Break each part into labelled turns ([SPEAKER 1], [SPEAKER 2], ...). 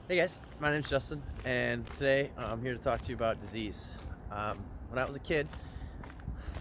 [SPEAKER 1] Hey guys, my name's Justin, and today I'm here to talk to you about disease. When I was a kid,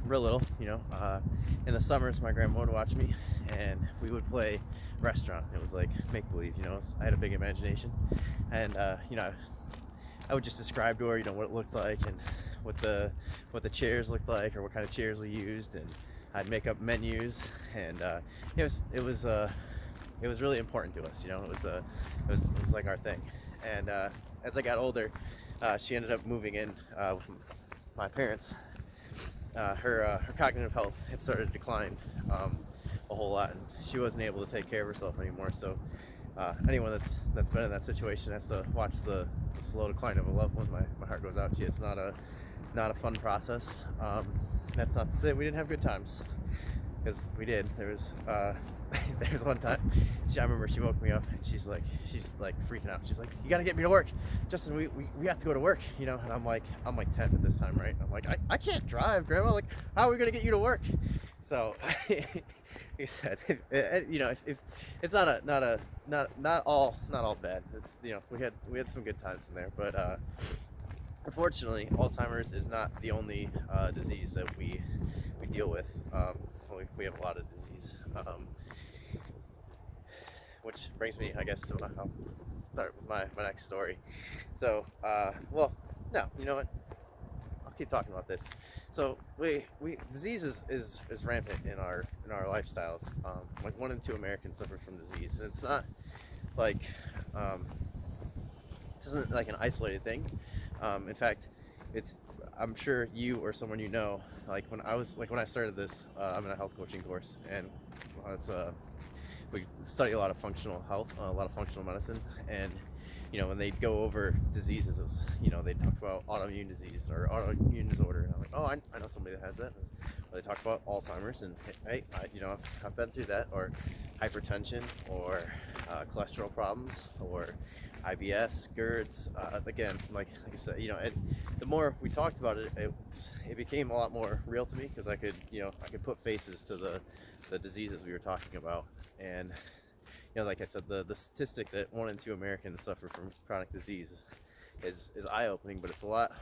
[SPEAKER 1] real little, in the summers, my grandma would watch me, and we would play restaurant. It was like make believe, I had a big imagination, and I would just describe to her, what it looked like and what the chairs looked like or what kind of chairs we used, and I'd make up menus, and it was really important to us. It was like our thing. And as I got older, she ended up moving in with my parents. Her cognitive health had started to decline a whole lot, and she wasn't able to take care of herself anymore. So anyone that's been in that situation has to watch the slow decline of a loved one. My heart goes out to you. It's not a fun process. That's not to say we didn't have good times, because we did. There was there was one time I remember she woke me up and she's like freaking out. She's like, "You got to get me to work, Justin. We have to go to work, And I'm like 10 at this time, right? I'm like, I can't drive, Grandma. Like, how are we gonna get you to work? So he said, if it's not all bad. It's we had some good times in there, but unfortunately, Alzheimer's is not the only disease that we deal with. We have a lot of disease, which brings me, I guess, to I'll start with my next story. So, well, no, you know what? I'll keep talking about this. So, we disease is rampant in our lifestyles. Like 1 in 2 Americans suffer from disease, and it's not like um, this isn't like an isolated thing. In fact, it's I'm sure you or someone like when I started this, I'm in a health coaching course, and it's we study a lot of functional health, a lot of functional medicine, and when they go over diseases, they talk about autoimmune disease or autoimmune disorder, and I'm like, oh, I know somebody that has that. Or they talk about Alzheimer's, and hey, I've been through that, or hypertension, or cholesterol problems, or IBS, GERDs. Again, like I said, the more we talked about it, it became a lot more real to me, because I could put faces to the diseases we were talking about. And like I said, the statistic that 1 in 2 Americans suffer from chronic disease is eye-opening, but it's a lot.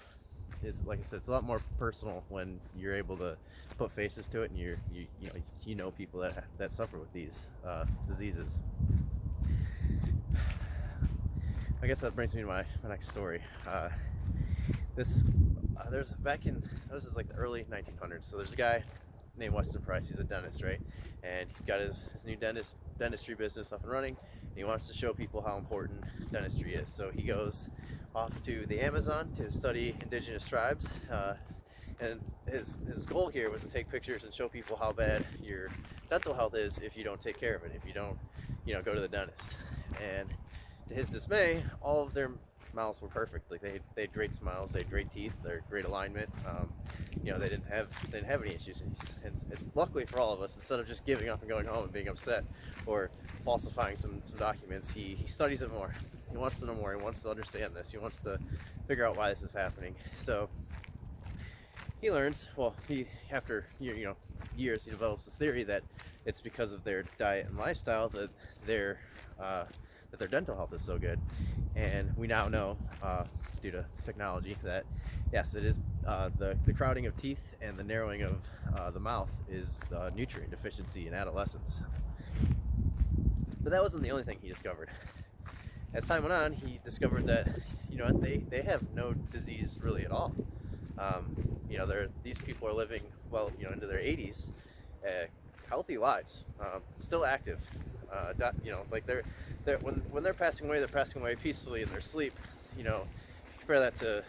[SPEAKER 1] Is like I said, it's a lot more personal when you're able to put faces to it, and you know people that suffer with these diseases. I guess that brings me to my next story. This there's back in this is like the early 1900s. So there's a guy named Weston Price. He's a dentist, right? And he's got his new dentistry business up and running, and he wants to show people how important dentistry is. So he goes off to the Amazon to study indigenous tribes, and his goal here was to take pictures and show people how bad your dental health is if you don't take care of it, if you don't go to the dentist. And to his dismay, all of their mouths were perfect. Like they had great smiles, they had great teeth, they're great alignment. They didn't have any issues. And luckily for all of us, instead of just giving up and going home and being upset or falsifying some documents, he studies it more. He wants to know more. He wants to understand this. He wants to figure out why this is happening. So he learns. Well, after years, he develops this theory that it's because of their diet and lifestyle that their dental health is so good. And we now know, due to technology, that yes, it is the crowding of teeth and the narrowing of the mouth is nutrient deficiency in adolescence. But that wasn't the only thing he discovered. As time went on, he discovered that they have no disease really at all. These people are living well into their 80s, healthy lives, still active. Like when they're passing away, they're passing away peacefully in their sleep. Compare that to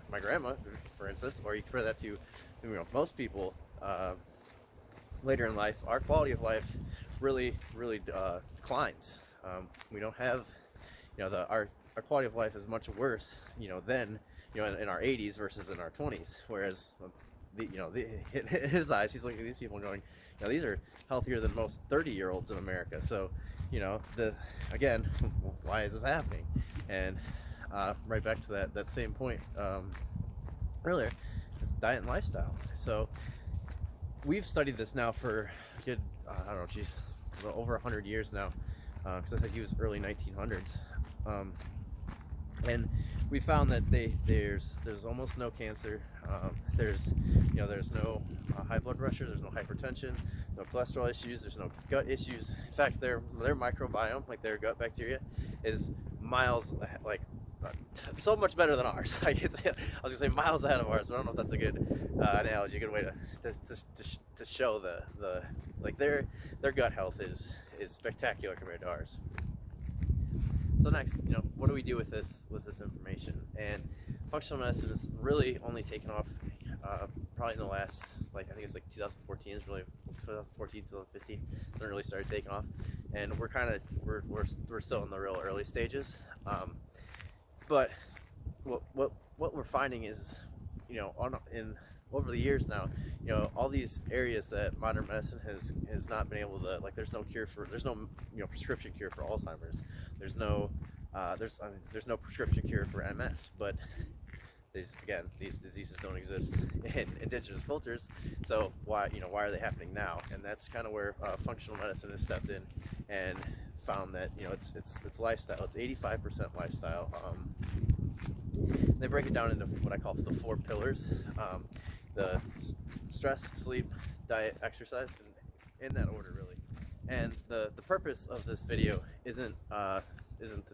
[SPEAKER 1] my grandma, for instance, or you compare that to most people later in life. Our quality of life really declines. We don't have our quality of life is much worse than in our 80s versus in our 20s. Whereas in his eyes, he's looking at these people and going, these are healthier than most 30-year-olds in America. So again, why is this happening? And right back to that same point earlier, it's diet and lifestyle. So we've studied this now for a good I don't know, over 100 years now, because I think he was early 1900s. And we found that there's almost no cancer. There's there's no high blood pressure. There's no hypertension. No cholesterol issues. There's no gut issues. In fact, their microbiome, like their gut bacteria, is miles like so much better than ours. Like I was gonna say miles ahead of ours, but I don't know if that's a good analogy, a good way to show the like their gut health is spectacular compared to ours. So next, what do we do with this information? And functional medicine is really only taken off probably in the last, like I think it's like 2014 is really 2014 2015 when it really started taking off, and we're still in the real early stages. But what we're finding is, in over the years now, all these areas that modern medicine has not been able to, like, there's no prescription cure for Alzheimer's. There's no no prescription cure for MS. But these diseases don't exist in indigenous cultures. So why are they happening now? And that's kind of where functional medicine has stepped in and found that it's lifestyle. It's 85% lifestyle. They break it down into what I call the 4 pillars: the stress, sleep, diet, exercise, and in that order, really. And the purpose of this video isn't to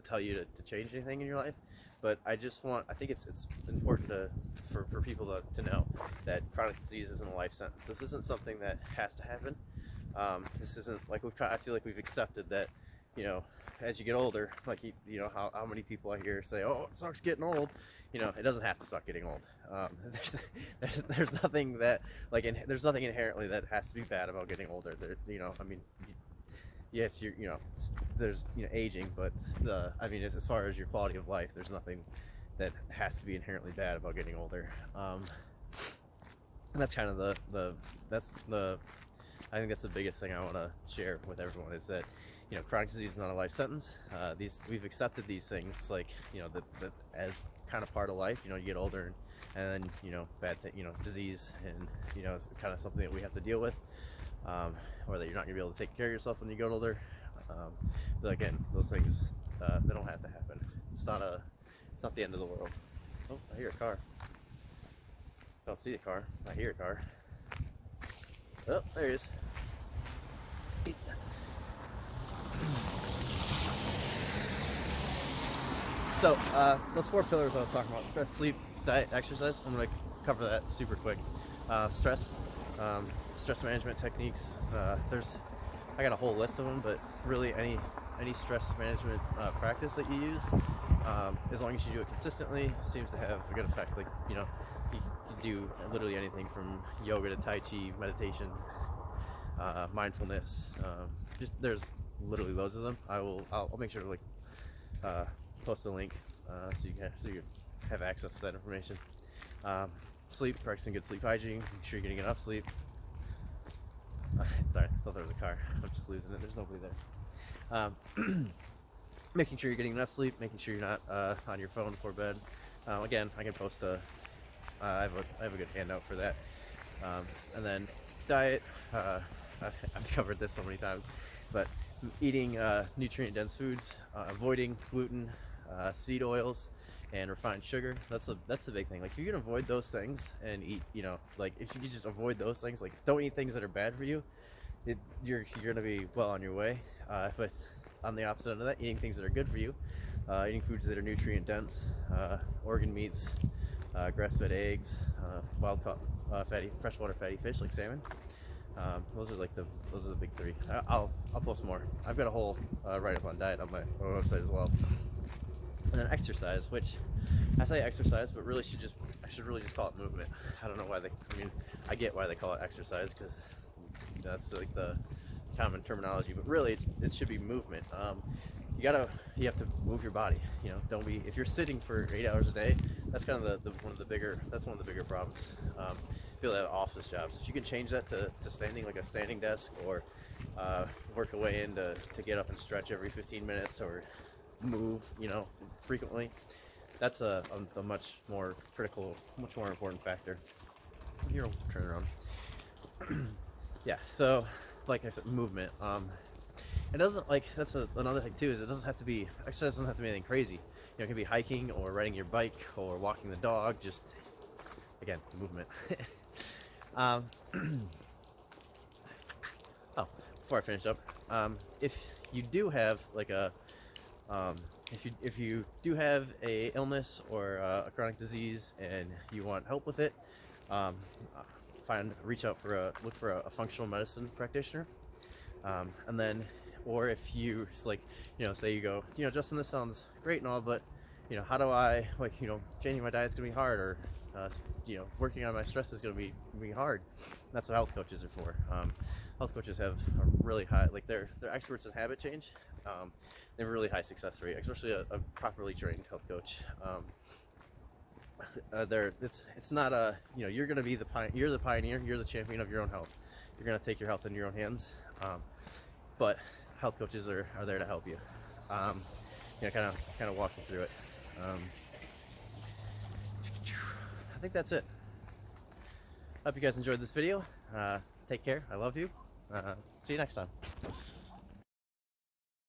[SPEAKER 1] tell you to change anything in your life, but I think it's important for people to know that chronic disease isn't a life sentence. This isn't something that has to happen. This isn't like I feel like we've accepted that, as you get older, like how many people I hear say, "Oh, it sucks getting old." It doesn't have to suck getting old. There's nothing that there's nothing inherently that has to be bad about getting older. I mean, yes, there's aging, but as far as your quality of life, there's nothing that has to be inherently bad about getting older. And that's kind of I think that's the biggest thing I want to share with everyone, is that chronic disease is not a life sentence. We've accepted these things, like as kind of part of life. You get older, and then disease, and it's kind of something that we have to deal with, or that you're not gonna be able to take care of yourself when you get older. But again, those things they don't have to happen. It's not the end of the world. Oh, I hear a car. I don't see a car. I hear a car. Oh, there he is. So those 4 pillars I was talking about: stress, sleep, diet, exercise. I'm going to cover that super quick. Stress management techniques. I got a whole list of them, but really any stress management practice that you use, as long as you do it consistently, seems to have a good effect. Like you can do literally anything from yoga to Tai Chi, meditation, mindfulness. There's literally loads of them. I'll make sure to post a link so you have access to that information. Sleep, practicing good sleep hygiene, make sure you're getting enough sleep. Sorry, I thought there was a car. I'm just losing it. There's nobody there. Making sure you're getting enough sleep, making sure you're not on your phone before bed. Again, I can post I have a good handout for that. And then diet. I've covered this so many times, but eating nutrient-dense foods, avoiding gluten, seed oils, and refined sugar. That's the big thing. Like, if you can avoid those things and eat, like if you can just avoid those things, like don't eat things that are bad for you, you're gonna be well on your way. But on the opposite end of that, eating things that are good for you, eating foods that are nutrient dense, organ meats, grass-fed eggs, wild caught freshwater fatty fish like salmon. Those are the big 3. I'll post more. I've got a whole write-up on diet on my website as well. And then exercise, which I say exercise, but really I should really just call it movement. I don't know why I get why they call it exercise, because that's like the common terminology, but really it should be movement. You have to move your body. If you're sitting for 8 hours a day, that's kind of one of the bigger problems. People that have office jobs, if you can change that to standing, like a standing desk, or work a way in to get up and stretch every 15 minutes, or move frequently, that's a much more critical, much more important factor. Here, I'll turn around. Yeah, so like I said, movement. It doesn't like that's another thing too is it doesn't have to be exercise doesn't have to be anything crazy. You know, it can be hiking or riding your bike or walking the dog. Just again, movement. um, oh, before I finish up, if you do have like um, if you do have a illness or a chronic disease and you want help with it, um, reach out for look for a functional medicine practitioner, and then or if you like say you go Justin, this sounds great and all, but how do I changing my diet's gonna be hard, or working on my stress is gonna be hard. That's what health coaches are for. Health coaches have a really high, like they're experts in habit change. They have a really high success rate, especially a properly trained health coach. It's not a you're gonna be you're the pioneer, you're the champion of your own health. You're gonna take your health in your own hands, but health coaches are there to help you. Kind of walk you through it. I think that's it. Hope you guys enjoyed this video. Take care. I love you. See you next time.